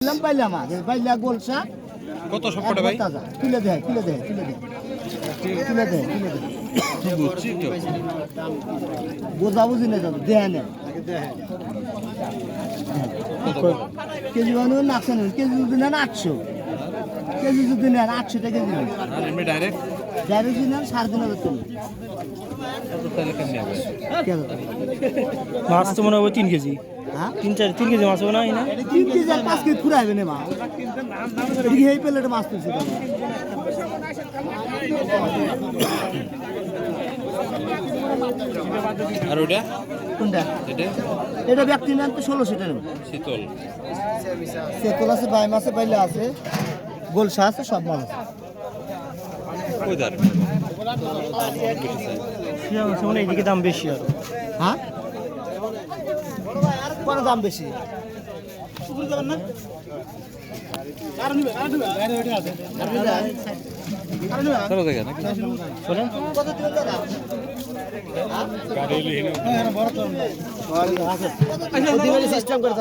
বাইলা মাছ বাইলা গোলসা কত সবকটা ভাই? তাজা তুলে দেয় তুলে দেয় তুলে দেয় তুলে দেয় তুলে দেয় বোঝা বুঝি না দাদা দেয় না কেজি বানো নাকশো নেন কেজি যদি নেন 800 কেজি যদি নেন 800 টাকা কেজি নেন আর এমনি ডাইরেক্ট ডাইরেক্ট যদি নেন 3,500 টাকা কত তাহলে কেমনে হবে? কেন মাছ তো মনে হবে 3 কেজি হ্যাঁ 3 কেজি মাছ হবে না এই না 3 কেজি আর 5 কেজি ফুরাইবে না মাছ এদিকে এই প্লেটে মাছ তুলছে আর ওটা কোনটা এটা এটা ব্যক্তি নেন তো 1600 টাকা নেবে শীতল সেতল আছে বাই মাছে বাইলে আছে গোলসা আছে সব মাছ আছে কইদার মানে এইদিকে দাম বেশি আর হ্যাঁ কোন দাম বেশি চলো দেখা নাকি চলেন কত দিবেন দাদা সিস্টেম করে